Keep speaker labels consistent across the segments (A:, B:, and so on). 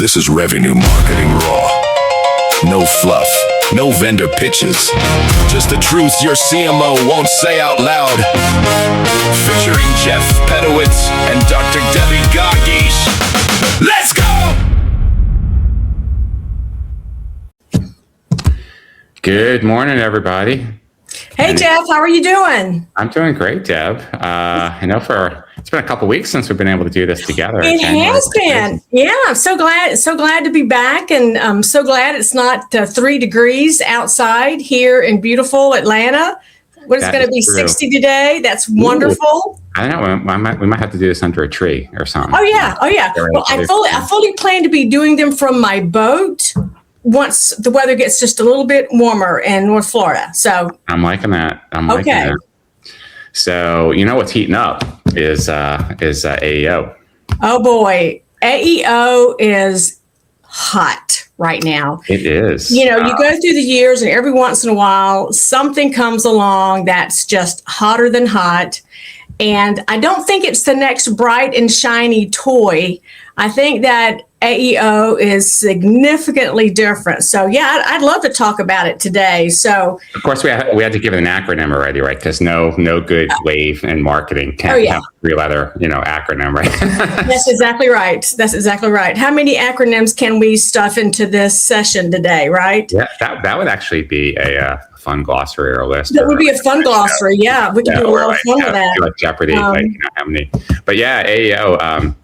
A: This is Revenue Marketing Raw. No fluff, no vendor pitches. Just the truth your CMO won't say out loud. Featuring Jeff Pedowitz and Dr. Debbie Qaqish. Let's go!
B: Good morning, everybody.
C: Hey, Jeff, how are you doing?
B: I'm doing great, Deb. I know it's been a couple weeks since we've been able to do this together.
C: It has been. Yeah, I'm so glad to be back, and I'm so glad it's not 3 degrees outside here in beautiful Atlanta. What is going to be 60 today? That's wonderful.
B: Ooh, I don't know. We might have to do this under a tree or something.
C: Oh yeah. Well, I fully plan to be doing them from my boat once the weather gets just a little bit warmer in North Florida. So
B: I'm liking that. That. So you know what's heating up is AEO.
C: Oh boy, AEO is hot right now.
B: It is.
C: You go through the years, and every once in a while, something comes along that's just hotter than hot. And I don't think it's the next bright and shiny toy. I think that AEO is significantly different. So yeah, I'd love to talk about it today. So
B: of course we had to give it an acronym already, right? Because no good wave in marketing can have a 3-letter acronym, right?
C: That's exactly right. How many acronyms can we stuff into this session today, right?
B: Yeah, that would actually be a fun glossary or a list.
C: That would be a fun glossary. Yeah, we can do a lot of fun with that.
B: Like Jeopardy, how many? But yeah, AEO.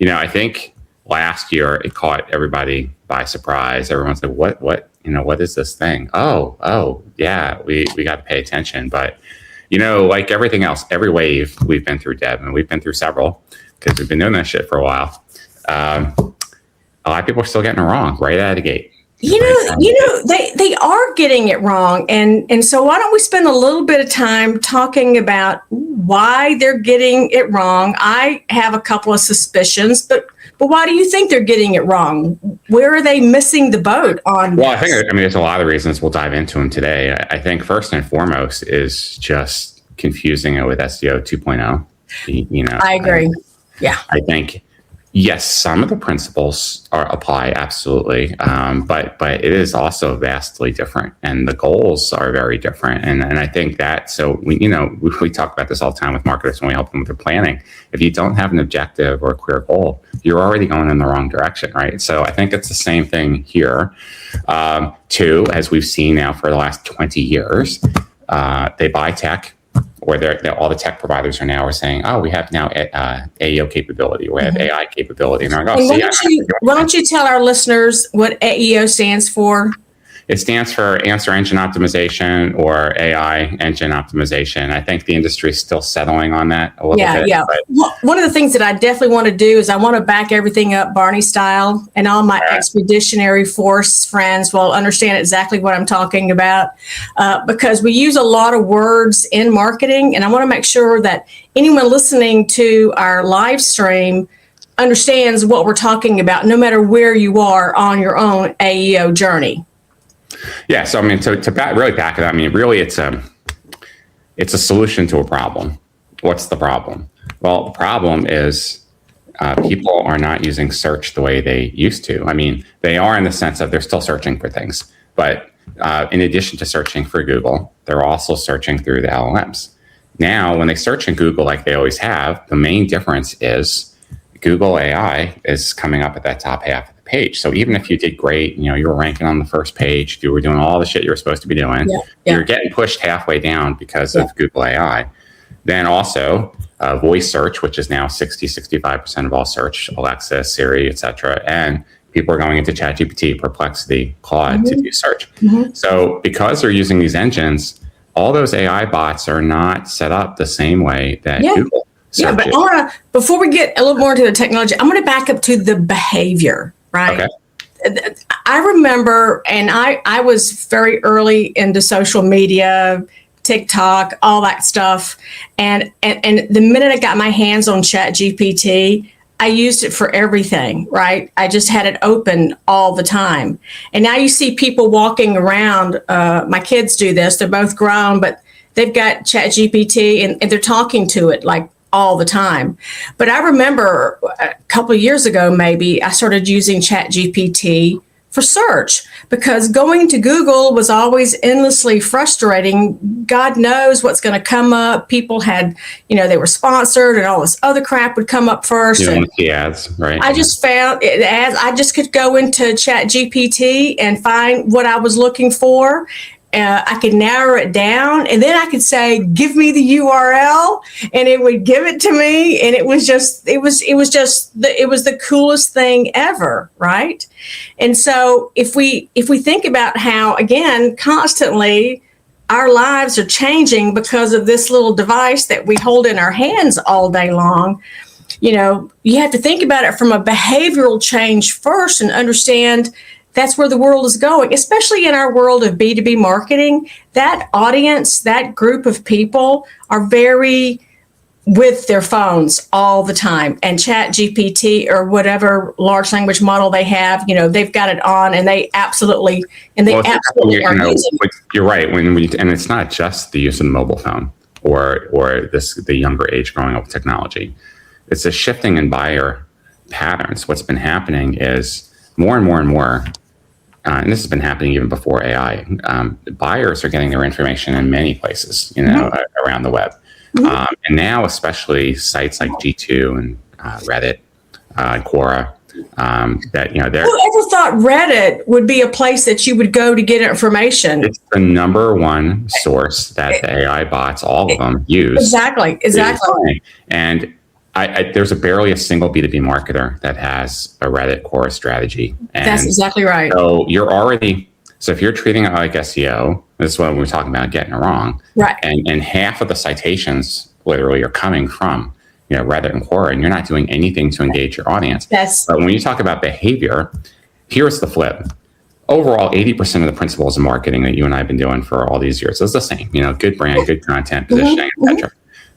B: I think last year it caught everybody by surprise. Everyone said, "What? What is this thing?" Oh, yeah, we got to pay attention. But like everything else, every wave we've been through, Deb, and we've been through several because we've been doing that shit for a while. A lot of people are still getting it wrong right out of the gate.
C: They are getting it wrong. And so why don't we spend a little bit of time talking about why they're getting it wrong? I have a couple of suspicions, but why do you think they're getting it wrong? Where are they missing the boat on?
B: Well, I think there's a lot of reasons. We'll dive into them today. I think first and foremost is just confusing it with SEO 2.0.
C: I agree. Yeah.
B: I think, yes, some of the principles apply absolutely, but it is also vastly different, and the goals are very different. And I think that, so we talk about this all the time with marketers when we help them with their planning. If you don't have an objective or a clear goal, you're already going in the wrong direction, right? So I think it's the same thing here. Two, as we've seen now for the last 20 years, they buy tech. Or all the tech providers are now saying, "Oh, we have now AEO capability, we have AI capability." And they're like,
C: why don't you tell our listeners what AEO stands for?
B: It stands for Answer Engine Optimization or AI Engine Optimization. I think the industry is still settling on that a little bit. Yeah.
C: One of the things that I definitely want to do is I want to back everything up Barney style, and all my expeditionary force friends will understand exactly what I'm talking about, because we use a lot of words in marketing, and I want to make sure that anyone listening to our live stream understands what we're talking about, no matter where you are on your own AEO journey.
B: Yeah, so to really back it up, really it's a solution to a problem. What's the problem? Well, the problem is people are not using search the way they used to. They are in the sense of they're still searching for things, but in addition to searching for Google, they're also searching through the LLMs. Now, when they search in Google like they always have, the main difference is Google AI is coming up at that top half of the page. So even if you did great, you were ranking on the first page, you were doing all the shit you were supposed to be doing, you're getting pushed halfway down because of Google AI. Then also voice search, which is now 65% of all search, Alexa, Siri, etc. And people are going into ChatGPT, Perplexity, Claude to do search. So because they're using these engines, all those AI bots are not set up the same way that Google searches.
C: But before we get a little more into the technology, I'm going to back up to the behavior, right? Okay. I remember, and I was very early into social media, TikTok, all that stuff. And the minute I got my hands on ChatGPT, I used it for everything, right? I just had it open all the time. And now you see people walking around. My kids do this. They're both grown, but they've got ChatGPT and they're talking to it like all the time. But I remember a couple of years ago, maybe I started using ChatGPT for search, because going to Google was always endlessly frustrating. God knows what's going to come up. People had, they were sponsored and all this other crap would come up first.
B: You don't want the ads, right?
C: I just found it as I just could go into ChatGPT and find what I was looking for. I could narrow it down, and then I could say, give me the URL, and it would give it to me. And it was the coolest thing ever. Right. And so if we think about how, again, constantly our lives are changing because of this little device that we hold in our hands all day long, you have to think about it from a behavioral change first and understand that's where the world is going, especially in our world of B2B marketing. That audience, that group of people are very with their phones all the time. And ChatGPT or whatever large language model they have, they've got it on, and they absolutely are using it.
B: You're right. And it's not just the use of the mobile phone or the younger age growing up with technology. It's a shifting in buyer patterns. What's been happening is more and more and more. And this has been happening even before AI. Buyers are getting their information in many places, around the web. And now, especially sites like G2 and Reddit, Quora,
C: whoever thought Reddit would be a place that you would go to get information?
B: It's the number one source that the AI bots, all of them, use.
C: Exactly.
B: And there's barely a single B2B marketer that has a Reddit Quora strategy. And
C: that's exactly right.
B: So if you're treating it like SEO, this is what we were talking about, getting it wrong.
C: Right.
B: And half of the citations literally are coming from, Reddit and Quora, and you're not doing anything to engage your audience. But when you talk about behavior, here's the flip. Overall, 80% of the principles of marketing that you and I have been doing for all these years is the same, good brand, good content, positioning, etc.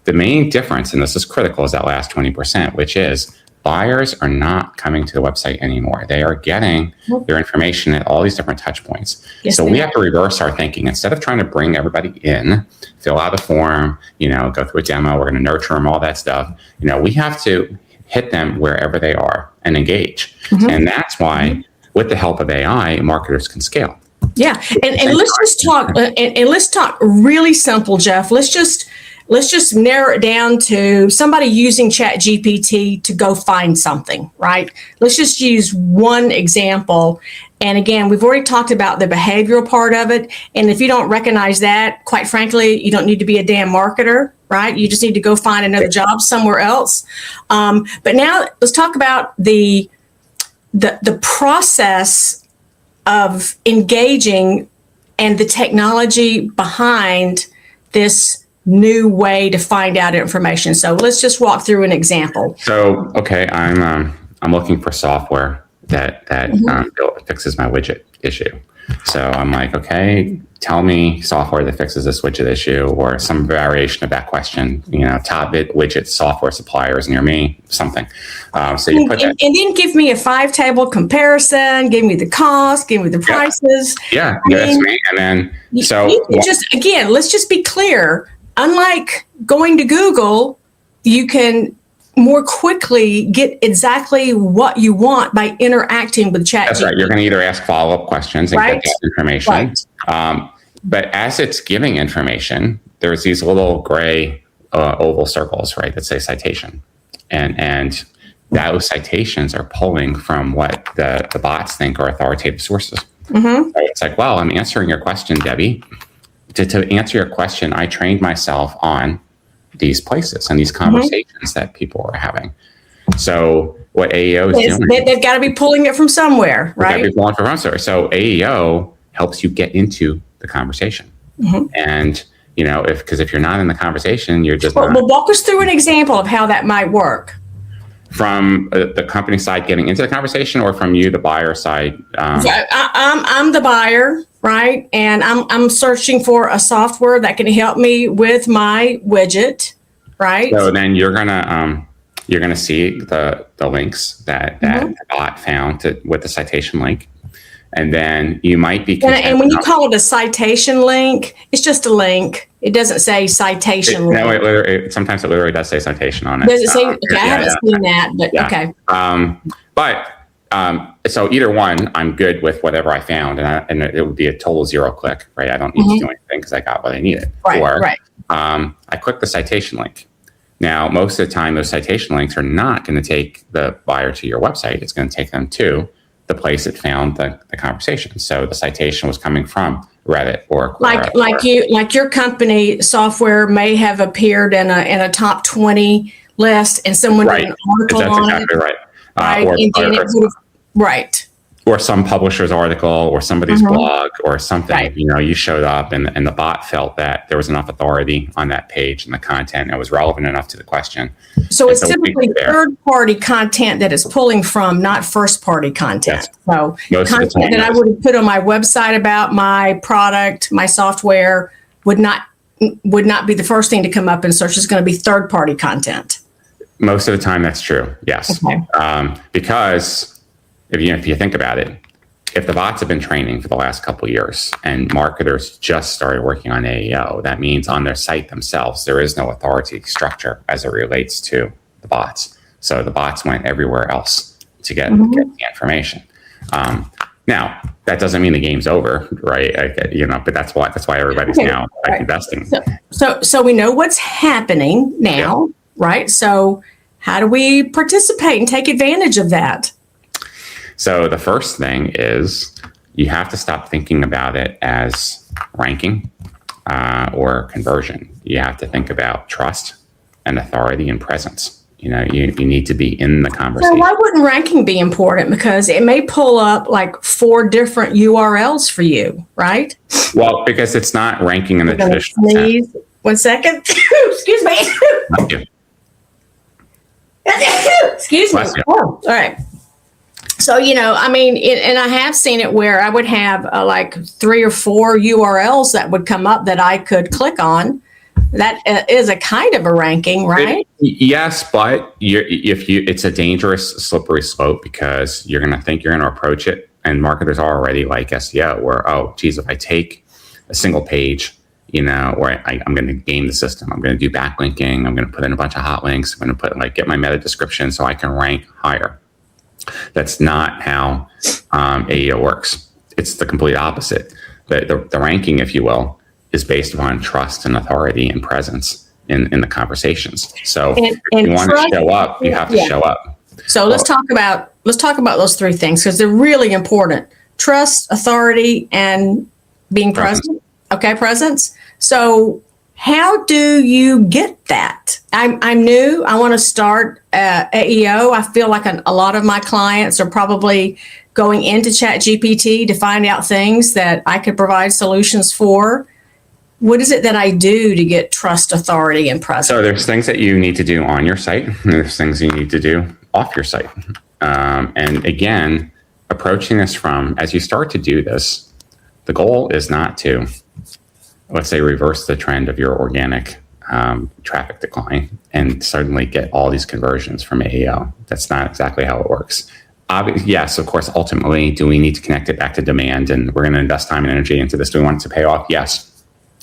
B: The main difference, and this is critical, is that last 20%, which is buyers are not coming to the website anymore. They are getting their information at all these different touch points.
C: Yes,
B: so we have to reverse our thinking. Instead of trying to bring everybody in, fill out a form, go through a demo, we're going to nurture them, all that stuff. We have to hit them wherever they are and engage. And that's why, with the help of AI, marketers can scale.
C: Yeah. And let's just talk, and let's talk really simple, Jeff. Let's just narrow it down to somebody using ChatGPT to go find something, right? Let's just use one example. And again, we've already talked about the behavioral part of it. And if you don't recognize that, quite frankly, you don't need to be a damn marketer, right? You just need to go find another job somewhere else. But now let's talk about the process of engaging and the technology behind this new way to find out information. So let's just walk through an example.
B: So, okay, I'm looking for software that fixes my widget issue. So I'm like, okay, tell me software that fixes this widget issue, or some variation of that question. Top widget software suppliers near me, something. So you put that,
C: and then give me a 5-table comparison. Give me the cost. Give me the prices.
B: Yeah, that's me. And then let's just be clear. Unlike going to Google, you can more quickly get exactly what you want by interacting with ChatGPT. That's right. You're going to either ask follow-up questions and get that information. Right. But as it's giving information, there's these little gray oval circles, right, that say citation. And those citations are pulling from what the bots think are authoritative sources. So it's like, well, I'm answering your question, Debbie. To answer your question, I trained myself on these places and these conversations that people are having. So what AEO is doing,
C: they've got to be pulling it from somewhere, right?
B: So AEO helps you get into the conversation. And if you're not in the conversation, you're just not.
C: Well, walk us through an example of how that might work.
B: From the company side getting into the conversation, or from you, the buyer side?
C: I'm the buyer, right? And I'm searching for a software that can help me with my widget, right?
B: So then you're gonna see the links that the bot found with the citation link, And then you might be.
C: And when you call it a citation link, it's just a link. It doesn't say citation link.
B: No, sometimes it literally does say citation on it.
C: Does it say? Okay, I haven't seen that, but okay.
B: So either one, I'm good with whatever I found, and it would be a total 0 click, right? I don't need to do anything because I got what I needed.
C: Right.
B: I click the citation link. Now, most of the time, those citation links are not going to take the buyer to your website. It's going to take them to the place it found the conversation. So the citation was coming from Reddit or
C: like your company software may have appeared in a top 20 list, and someone did an article
B: That's
C: on
B: exactly
C: it.
B: Right.
C: Right.
B: Or some publisher's article or somebody's blog or something, you showed up and the bot felt that there was enough authority on that page and the content and was relevant enough to the question.
C: So it's typically third-party content that is pulling from, not first-party content.
B: Yes.
C: So content that I would have put on my website about my product, my software would not be the first thing to come up in search. It's going to be third-party content.
B: Most of the time, that's true. Yes, because if you think about it, if the bots have been training for the last couple of years and marketers just started working on AEO, that means on their site themselves, there is no authority structure as it relates to the bots. So the bots went everywhere else to get the information. Now, that doesn't mean the game's over, right? But that's why everybody's now investing.
C: So we know what's happening now, right? So how do we participate and take advantage of that?
B: So the first thing is you have to stop thinking about it as ranking or conversion. You have to think about trust and authority and presence. You need to be in the conversation.
C: So why wouldn't ranking be important? Because it may pull up like 4 different URLs for you, right?
B: Well, because it's not ranking in the traditional sense.
C: 1 second. Excuse me.
B: Thank you.
C: Excuse me. Oh, all right. So, and I have seen it where I would have like 3 or 4 URLs that would come up that I could click on. That is a kind of a ranking, right?
B: Yes, but it's a dangerous, slippery slope because you're going to think you're going to approach it. And marketers are already like SEO where, if I take a single page, where I'm going to game the system. I'm going to do backlinking. I'm going to put in a bunch of hot links. I'm going to get my meta description so I can rank higher. That's not how AEO works. It's the complete opposite. The ranking, if you will, is based upon trust and authority and presence in the conversations. So if you want to show up, you have to show up.
C: So let's talk about those 3 things because they're really important. Trust, authority, and being present. Okay, presence. So how do you get that? I'm new. I want to start AEO. I feel like a lot of my clients are probably going into ChatGPT to find out things that I could provide solutions for. What is it that I do to get trust, authority, and presence?
B: So there's things that you need to do on your site. And there's things you need to do off your site. And again, approaching this as you start to do this, the goal is not to, let's say, reverse the trend of your organic traffic decline and suddenly get all these conversions from AEO. That's not exactly how it works. Yes, of course, ultimately, do we need to connect it back to demand? And we're going to invest time and energy into this. Do we want it to pay off? Yes.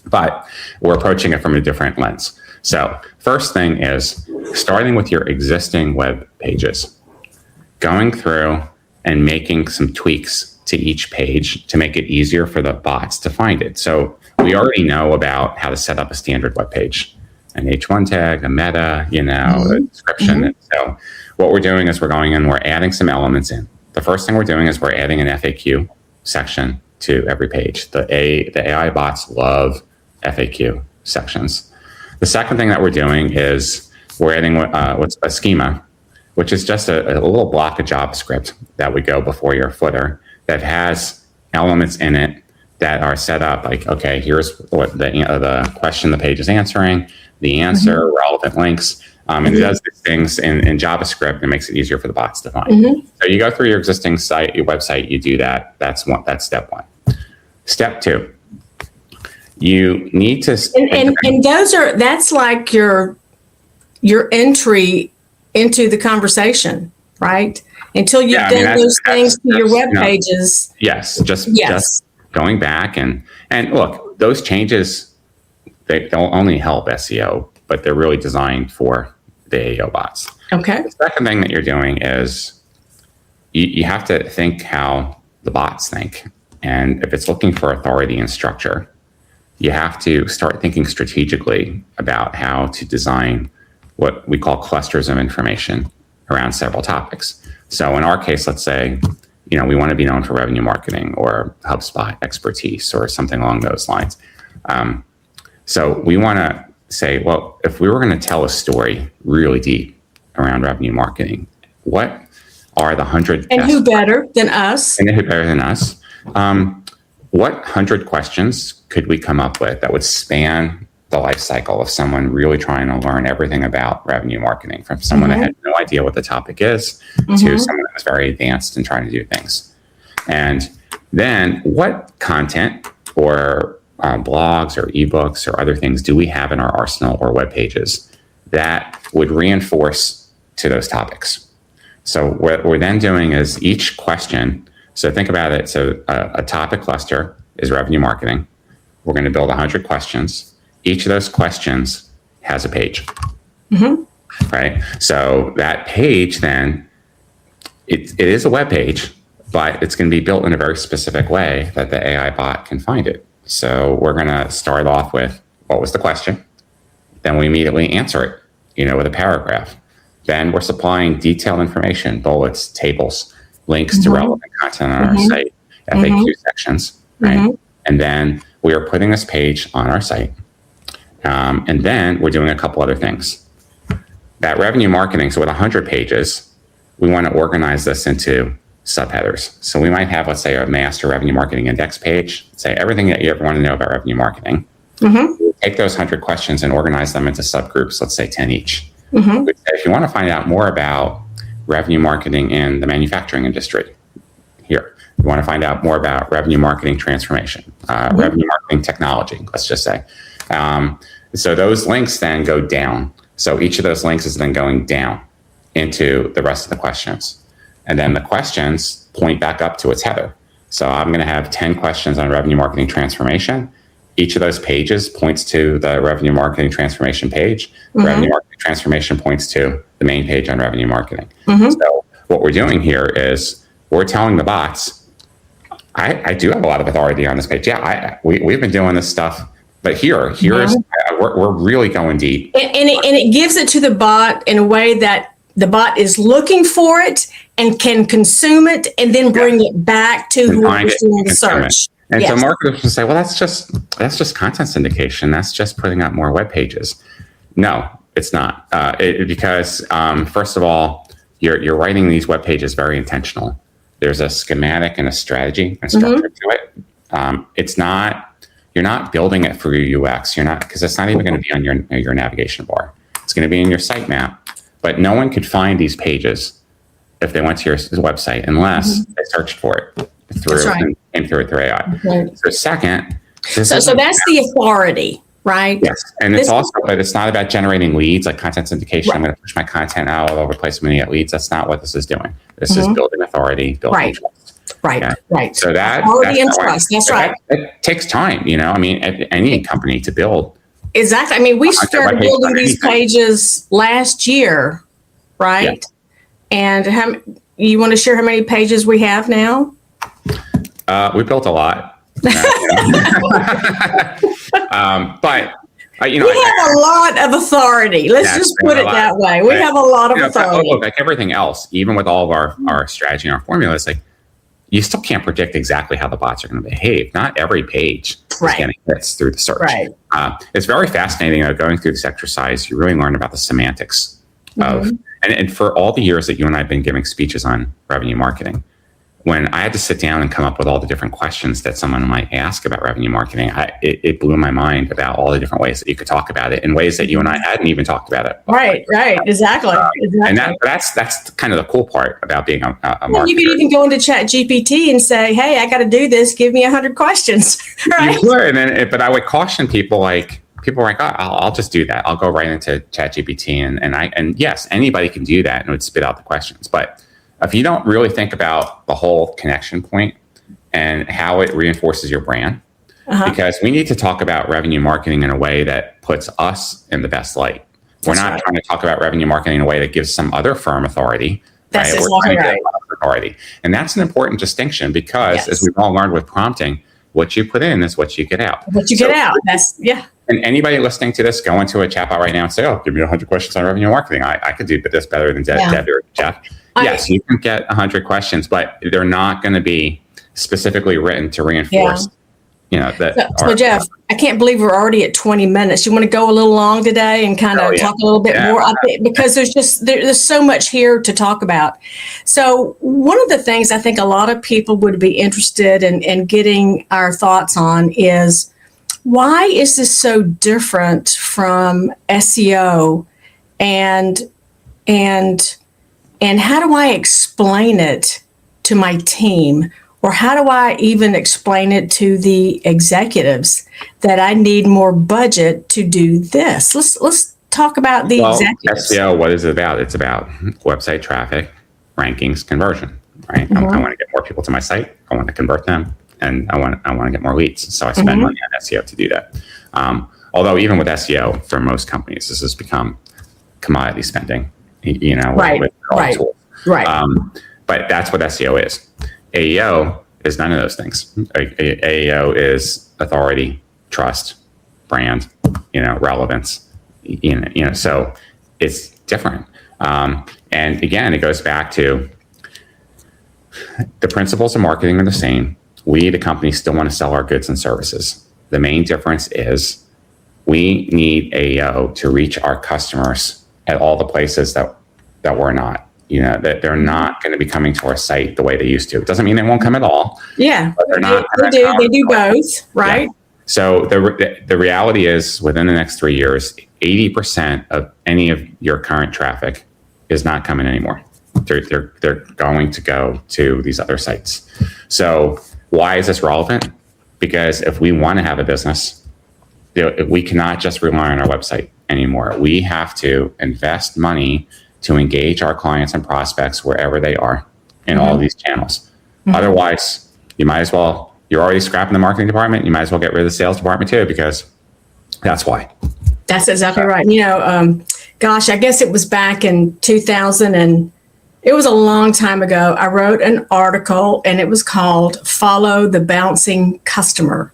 B: But we're approaching it from a different lens. So first thing is starting with your existing web pages, going through and making some tweaks to each page to make it easier for the bots to find it. So we already know about how to set up a standard web page, an H1 tag, a meta, a description. So what we're doing is we're going in, we're adding some elements in. The first thing we're doing is we're adding an FAQ section to every page. The AI bots love FAQ sections. The second thing that we're doing is we're adding what's a schema, which is just a little block of JavaScript that would go before your footer that has elements in it that are set up like, okay, here's what the question the page is answering, the answer, relevant links, and it does these things in JavaScript and makes it easier for the bots to find. So you go through your existing site, your website, you do that. That's step 1. Step 2. You need to
C: and that's like your entry into the conversation, right? until you've done those things to your web pages.
B: Yes, just going back and look, those changes, they don't only help SEO, but they're really designed for the AEO bots.
C: Okay.
B: The second thing that you're doing is you have to think how the bots think. And if it's looking for authority and structure, you have to start thinking strategically about how to design what we call clusters of information around several topics. So in our case, let's say, we want to be known for revenue marketing or HubSpot expertise or something along those lines. So we want to say, well, if we were going to tell a story really deep around revenue marketing, what are the 100
C: and who better than us?
B: And who better than us? What 100 questions could we come up with that would span the life cycle of someone really trying to learn everything about revenue marketing, from someone that had no idea what the topic is to someone that was very advanced and trying to do things? And then what content or blogs or ebooks or other things do we have in our arsenal or web pages that would reinforce to those topics? So what we're then doing is each question. So think about it. So a topic cluster is revenue marketing. We're going to build 100 questions. Each of those questions has a page, right? So that page then, it is a web page, but it's going to be built in a very specific way that the AI bot can find it. So we're going to start off with, what was the question? Then we immediately answer it, with a paragraph. Then we're supplying detailed information, bullets, tables, links to relevant content on our site, FAQ sections, right? And then we are putting this page on our site. And then we're doing a couple other things. That revenue marketing, so with 100 pages, we want to organize this into subheaders. So we might have, let's say, a master revenue marketing index page, say everything that you ever want to know about revenue marketing. We'll take those 100 questions and organize them into subgroups, let's say 10 each. If you want to find out more about revenue marketing in the manufacturing industry, here. You want to find out more about revenue marketing transformation, revenue marketing technology, let's just say. So those links then go down. So each of those links is then going down into the rest of the questions. And then the questions point back up to its header. So I'm going to have 10 questions on revenue marketing transformation. Each of those pages points to the revenue marketing transformation page. Revenue marketing transformation points to the main page on revenue marketing. So what we're doing here is we're telling the bots, I do have a lot of authority on this page. Yeah, we've been doing this stuff, but here's we're really going deep.
C: And it gives it to the bot in a way that the bot is looking for it and can consume it and then bring it back to whoever's doing the search.
B: And so marketers will say, well, that's just content syndication. That's just putting up more web pages. No, it's not. Because first of all, you're writing these web pages very intentional. There's a schematic and a strategy and structure to it. It's not, you're not building it for your UX. You're not, because it's not even going to be on your navigation bar. It's going to be in your sitemap. But no one could find these pages if they went to your website unless they searched for it and came through it through AI. So second,
C: so that's the authority, right?
B: Yes, and it's also, but it's not about generating leads like content syndication. I'm going to push my content out all over the place. I'm going to get leads. That's not what this is doing. This is building authority, building trust.
C: Right.
B: So that
C: authority and trust. That's right.
B: It takes time. I mean, any company to build.
C: Exactly. I mean, we started building these pages last year, right? Yeah. And you want to share how many pages we have now?
B: We built a lot. But
C: we have a lot of authority. Let's just put it that way. We have a lot of authority.
B: Like everything else, even with all of our strategy and our formulas, like you still can't predict exactly how the bots are going to behave. Not every page is getting hits through the search.
C: Right.
B: It's very fascinating going through this exercise. You really learn about the semantics of, and for all the years that you and I have been giving speeches on revenue marketing, when I had to sit down and come up with all the different questions that someone might ask about revenue marketing, it blew my mind about all the different ways that you could talk about it in ways that you and I hadn't even talked about it.
C: Right, exactly.
B: And that's kind of the cool part about being a marketer.
C: You could even go into Chat GPT and say, "Hey, I got to do this. Give me 100 questions." Right.
B: You could, but I would caution people like. People are like, oh, I'll just do that. I'll go right into Chat GPT and yes, anybody can do that and it would spit out the questions. But if you don't really think about the whole connection point and how it reinforces your brand, because we need to talk about revenue marketing in a way that puts us in the best light. We're not trying to talk about revenue marketing in a way that gives some other firm authority.
C: That's
B: right?
C: exactly right.
B: Authority. And that's an important distinction because, as we've all learned with prompting, what you put in is what you get out.
C: What you get out. That's,
B: And anybody listening to this, go into a chatbot right now and say, oh, give me 100 questions on revenue marketing. I could do this better than Debbie or Jeff. Yes, you can get 100 questions, but they're not going to be specifically written to reinforce
C: So Jeff, I can't believe we're already at 20 minutes. You want to go a little long today and kind of talk a little bit more? Because there's so much here to talk about. So one of the things I think a lot of people would be interested in getting our thoughts on is, why is this so different from SEO, and how do I explain it to my team? Or how do I even explain it to the executives that I need more budget to do this? Let's talk about the executives.
B: SEO, what is it about? It's about website traffic, rankings, conversion, right? I want to get more people to my site. I want to convert them, and I want to get more leads. So I spend money on SEO to do that. Although even with SEO, for most companies, this has become commodity spending. With all tools. But that's what SEO is. AEO is none of those things. AEO is authority, trust, brand, relevance. So it's different. And again, it goes back to the principles of marketing are the same. We, the company, still want to sell our goods and services. The main difference is we need AEO to reach our customers at all the places that we're not. That they're not going to be coming to our site the way they used to. It doesn't mean they won't come at all. Yeah, but they're not.
C: They do both, right?
B: Yeah. So the reality is, within the next 3 years, 80% of any of your current traffic is not coming anymore. They're going to go to these other sites. So why is this relevant? Because if we want to have a business, we cannot just rely on our website anymore. We have to invest money to engage our clients and prospects wherever they are in all of these channels. Otherwise, you're already scrapping the marketing department. You might as well get rid of the sales department too, because that's why.
C: That's exactly right. I guess it was back in 2000, and it was a long time ago. I wrote an article, and it was called Follow the Bouncing Customer.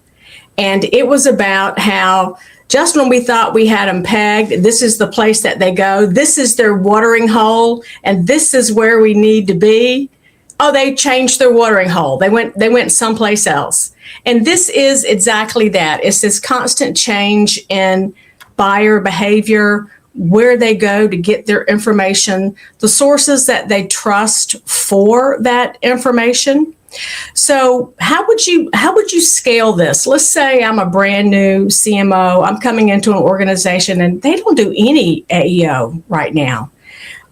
C: And it was about how just when we thought we had them pegged, this is the place that they go, this is their watering hole, and this is where we need to be. Oh, they changed their watering hole. They went someplace else. And this is exactly that. It's this constant change in buyer behavior, where they go to get their information, the sources that they trust for that information. So how would you scale this? Let's say I'm a brand new CMO. I'm coming into an organization and they don't do any AEO right now.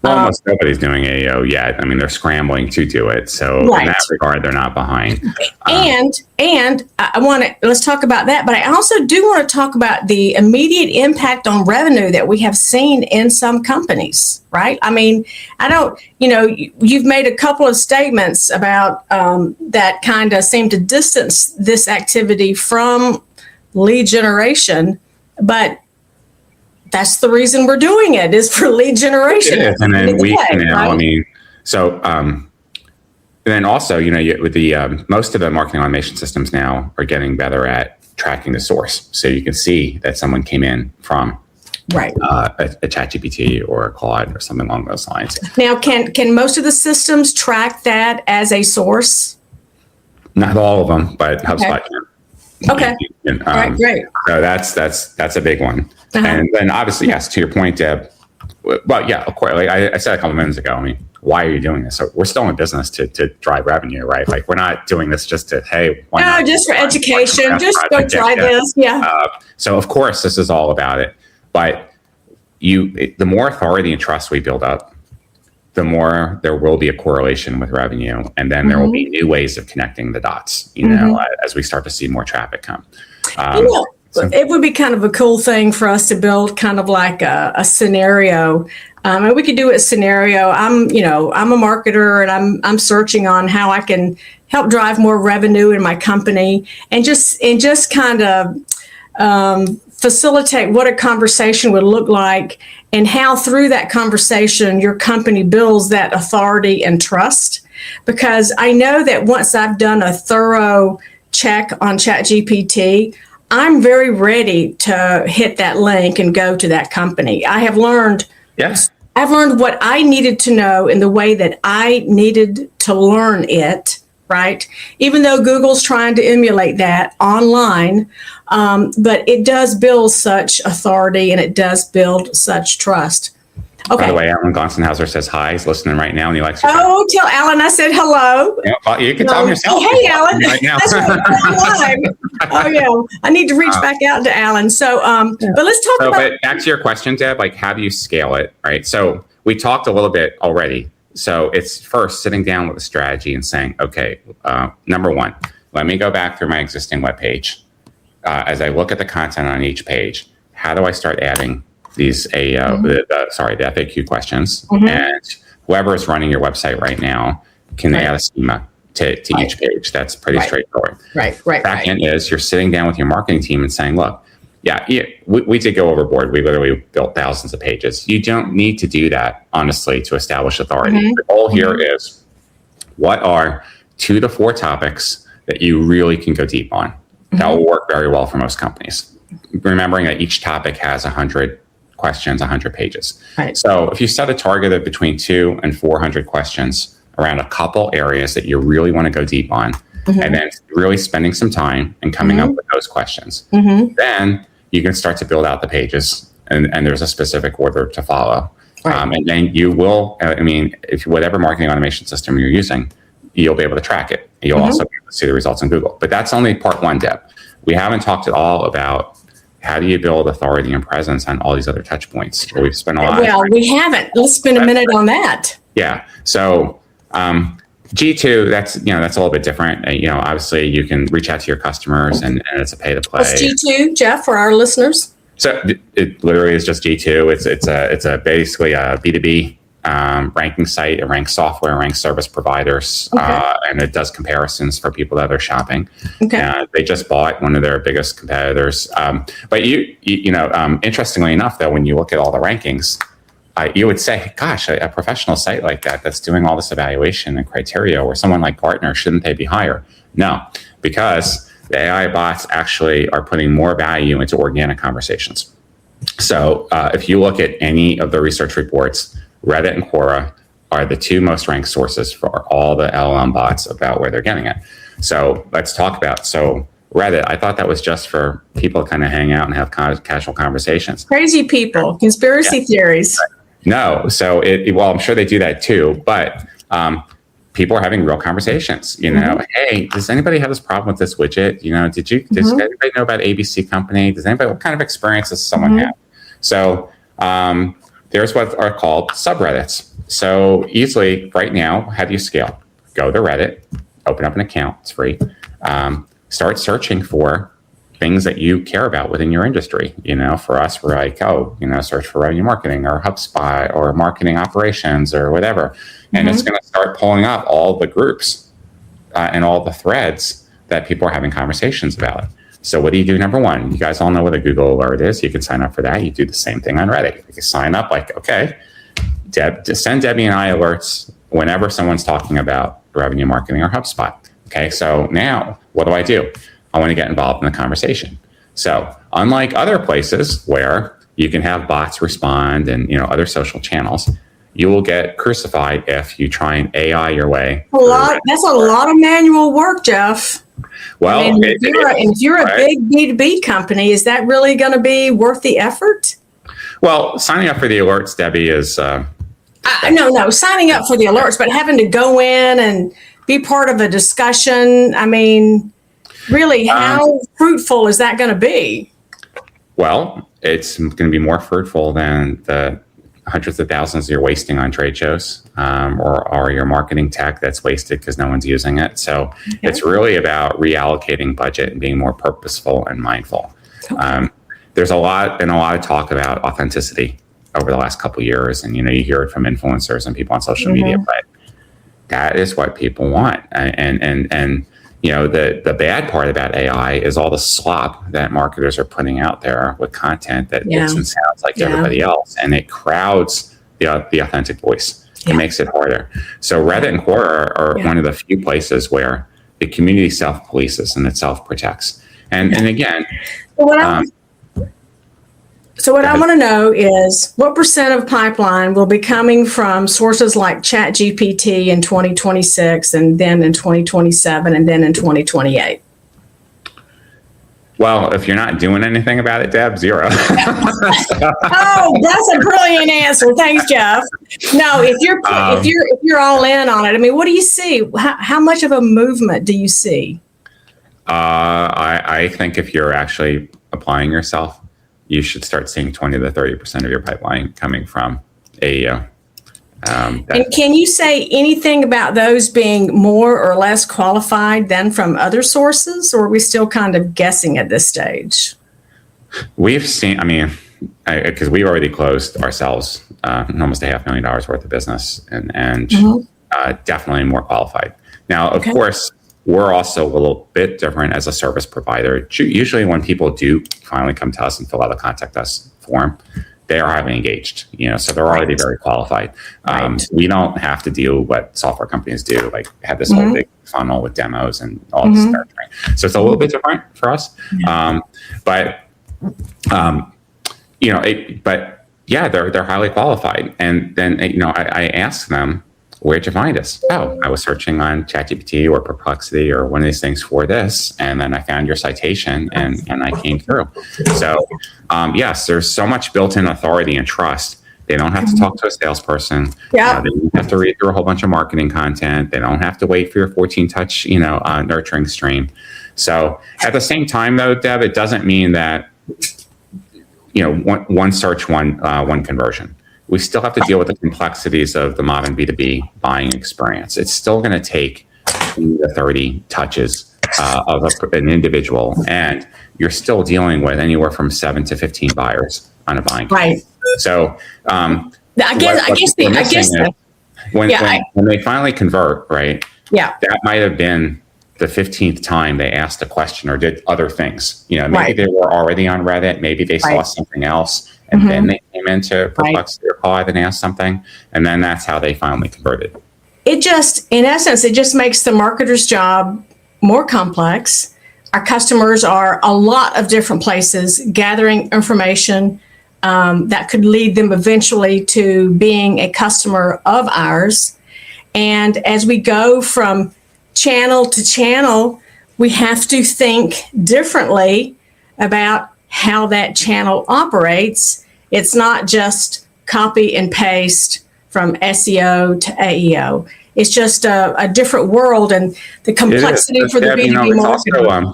B: Well, almost nobody's doing AEO yet. I mean, they're scrambling to do it. So in that regard, they're not behind.
C: And let's talk about that. But I also do want to talk about the immediate impact on revenue that we have seen in some companies, right? I mean, you've made a couple of statements about that kind of seem to distance this activity from lead generation, but that's the reason we're doing it, is for lead generation.
B: It is. And then then also, with the most of the marketing automation systems now are getting better at tracking the source. So you can see that someone came in from a ChatGPT or a Claude or something along those lines.
C: Now, can most of the systems track that as a source?
B: Not all of them, but HubSpot can.
C: Okay. All right, great.
B: So that's a big one. And then obviously, yes, to your point, Deb. Well, yeah, of course. Like I said a couple minutes ago, I mean, why are you doing this? So we're still in business to drive revenue, right? Like we're not doing this just to, hey, why not?
C: Just for education, just go try this. Yeah.
B: So of course, this is all about it. But the more authority and trust we build up, the more there will be a correlation with revenue, and then there will be new ways of connecting the dots. As we start to see more traffic come. It would be kind of a cool thing for us to build kind of like a scenario
C: And we could do a scenario. I'm a marketer, and I'm searching on how I can help drive more revenue in my company, and just kind of facilitate what a conversation would look like, and how through that conversation your company builds that authority and trust. Because I know that once I've done a thorough check on ChatGPT, I'm very ready to hit that link and go to that company. I've learned what I needed to know in the way that I needed to learn it, right? Even though Google's trying to emulate that online, but it does build such authority and it does build such trust. Okay.
B: By the way, Alan Gonsenhauser says hi. He's listening right now, and he likes your
C: Oh, tell Alan I said hello.
B: Yeah, well, you can tell him yourself.
C: Oh, hey, Alan.
B: Right now.
C: That's right. Oh, yeah. I need to reach back out to Alan. So, but let's talk about.
B: But back to your question, Deb, like, how do you scale it, right? So we talked a little bit already. So it's first sitting down with a strategy and saying, okay, number one, let me go back through my existing webpage. As I look at the content on each page, how do I start adding these AEO, the FAQ questions? And whoever is running your website right now can add a schema to each page. That's pretty straightforward. Right. Second is you're sitting down with your marketing team and saying, look, we did go overboard. We literally built thousands of pages. You don't need to do that, honestly, to establish authority. The goal here is, what are 2 to 4 topics that you really can go deep on? That will work very well for most companies. Remembering that each topic has 100 questions, 100 pages. Right. So if you set a target of between 200 and 400 questions around a couple areas that you really want to go deep on, and then really spending some time and coming up with those questions, then you can start to build out the pages, and there's a specific order to follow. And then you will, if whatever marketing automation system you're using, you'll be able to track it. You'll also be able to see the results in Google. But that's only part one, Deb. We haven't talked at all about how do you build authority and presence on all these other touch points. We've spent a lot of time.
C: We haven't. Let's spend a minute on that.
B: Yeah. So G2, that's a little bit different. Obviously you can reach out to your customers and it's a pay to play.
C: What's G2, Jeff, for our listeners?
B: So it literally is just G2. It's basically a B2B ranking site. It ranks software, ranks service providers, and it does comparisons for people that are shopping. They just bought one of their biggest competitors. But interestingly enough, though, when you look at all the rankings, you would say, gosh, a professional site like that's doing all this evaluation and criteria, or someone like Gartner, shouldn't they be higher? No, because the AI bots actually are putting more value into organic conversations. So if you look at any of the research reports, Reddit and Quora are the 2 most ranked sources for all the LLM bots about where they're getting it. So let's talk about, Reddit, I thought that was just for people to kind of hang out and have casual conversations.
C: Crazy people, conspiracy theories.
B: No, so I'm sure they do that too, but people are having real conversations. Hey, does anybody have this problem with this widget? Does anybody know about ABC company? What kind of experience does someone have? So there's what are called subreddits. So easily right now, how do you scale? Go to Reddit, open up an account, it's free. Start searching for things that you care about within your industry. For us, we're like, search for revenue marketing or HubSpot or marketing operations or whatever. And it's going to start pulling up all the groups and all the threads that people are having conversations about. So what do you do? Number one, you guys all know what a Google alert is. You can sign up for that. You do the same thing on Reddit. You can sign up like, okay, just send Debbie and I alerts whenever someone's talking about revenue marketing or HubSpot. Okay, so now what do? I want to get involved in the conversation. So unlike other places where you can have bots respond and other social channels, you will get crucified if you try and AI your way.
C: That's a lot of manual work, Jeff.
B: Well,
C: if you're a big B2B company, is that really going to be worth the effort?
B: Well, signing up for the alerts, Debbie, is...
C: No, signing up for the alerts, but having to go in and be part of a discussion, really, how fruitful is that going to be? Well, it's going to be more fruitful than the hundreds of thousands you're wasting on trade shows or your marketing tech that's wasted because no one's using it. So it's really about reallocating budget and being more purposeful and mindful. There's been a lot of talk about authenticity
B: over the last couple of years. And, you hear it from influencers and people on social media, but that is what people want. And the bad part about AI is all the slop that marketers are putting out there with content that looks and sounds like everybody else, and it crowds the authentic voice. It makes it harder. So Reddit and Quora are one of the few places where the community self-polices and it self-protects. And again,
C: so what I want to know is what percent of pipeline will be coming from sources like ChatGPT in 2026, and then in 2027, and then in 2028?
B: Well, if you're not doing anything about it, Deb, 0.
C: Oh, that's a brilliant answer. Thanks, Jeff. No, if you're all in on it, I mean, what do you see? How much of a movement do you see?
B: I think if you're actually applying yourself, you should start seeing 20 to 30% of your pipeline coming from AEO. And
C: can you say anything about those being more or less qualified than from other sources, or are we still kind of guessing at this stage?
B: We've seen, because we've already closed ourselves almost $500,000 worth of business, and definitely more qualified. Now, of course, we're also a little bit different as a service provider. Usually when people do finally come to us and fill out a contact us form, they are highly engaged, so they're already very qualified. We don't have to do what software companies do, like have this whole big funnel with demos and all this stuff. So it's a little bit different for us. But they're highly qualified. And then, I ask them, where'd you find us? Oh, I was searching on ChatGPT or Perplexity or one of these things for this, and then I found your citation, and I came through. So, yes, there's so much built-in authority and trust. They don't have to talk to a salesperson. They don't have to read through a whole bunch of marketing content. They don't have to wait for your 14-touch, nurturing stream. So, at the same time, though, Deb, it doesn't mean that one search, one conversion. We still have to deal with the complexities of the modern B2B buying experience. It's still going to take 20 to 30 touches of an individual, and you're still dealing with anywhere from 7 to 15 buyers on a buying campaign. So, when they finally convert, right? Yeah, that might have been the 15th time they asked a question or did other things. Maybe they were already on Reddit. Maybe they saw something else. And then they came into Perplexity or Pod and asked something, and then that's how they finally converted.
C: In essence, it just makes the marketer's job more complex. Our customers are a lot of different places gathering information that could lead them eventually to being a customer of ours. And as we go from channel to channel, we have to think differently about how that channel operates. It's not just copy and paste from SEO to AEO. It's just a different world, and the complexity for the B2B marketing.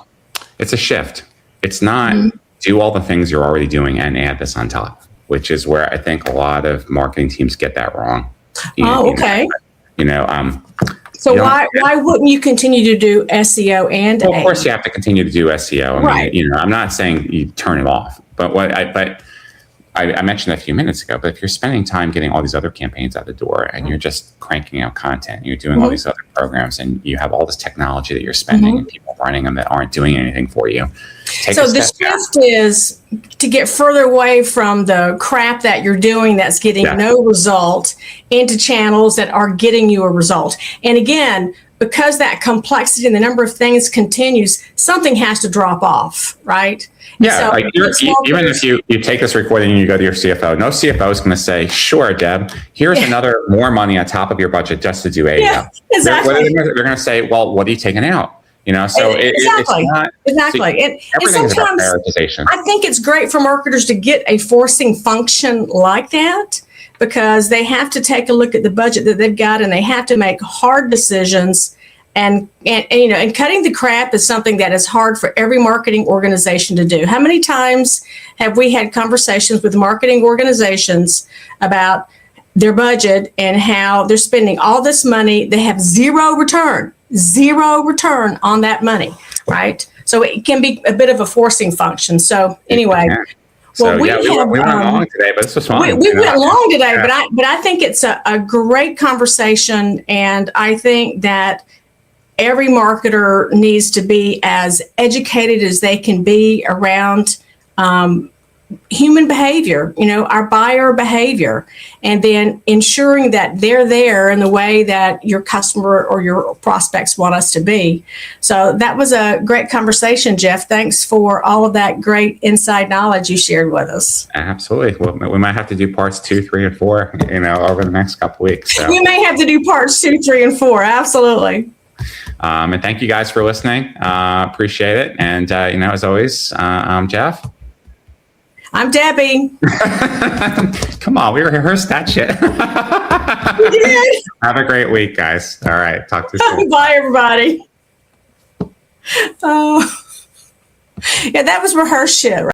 B: It's a shift. It's not do all the things you're already doing and add this on top, which is where I think a lot of marketing teams get that wrong.
C: So why wouldn't you continue to do SEO and AEO?
B: Of course, you have to continue to do SEO. I'm not saying you turn it off, but I mentioned a few minutes ago. But if you're spending time getting all these other campaigns out the door, and you're just cranking out content, and you're doing all these other programs, and you have all this technology that you're spending, and people running them that aren't doing anything for you.
C: So the shift is to get further away from the crap that you're doing that's getting no result into channels that are getting you a result. And again, because that complexity and the number of things continues, something has to drop off, right?
B: Yeah, so even if you take this recording and you go to your CFO, no CFO is going to say, sure, Deb, here's another more money on top of your budget just to do AEO.
C: Yeah, exactly.
B: They're going to say, well, what are you taking out? So
C: exactly. And sometimes I think it's great for marketers to get a forcing function like that, because they have to take a look at the budget that they've got, and they have to make hard decisions. And cutting the crap is something that is hard for every marketing organization to do. How many times have we had conversations with marketing organizations about their budget and how they're spending all this money? They have zero return on that money, right? So it can be a bit of a forcing function. So anyway,
B: So we went long today, but this was fun.
C: We went long today, but I think it's a great conversation, and I think that every marketer needs to be as educated as they can be around human behavior, our buyer behavior, and then ensuring that they're there in the way that your customer or your prospects want us to be. So that was a great conversation, Jeff. Thanks for all of that great inside knowledge you shared with us.
B: Absolutely. Well, we might have to do parts 2, 3, and 4, over the next couple of weeks. So.
C: We may have to do parts 2, 3, and 4. Absolutely.
B: And thank you guys for listening. Appreciate it. And, as always, I'm Jeff.
C: I'm Debbie.
B: Come on, we rehearsed that shit.
C: We did.
B: Have a great week, guys. All right, talk to you soon.
C: Bye, everybody. Yeah, that was rehearsed shit, right?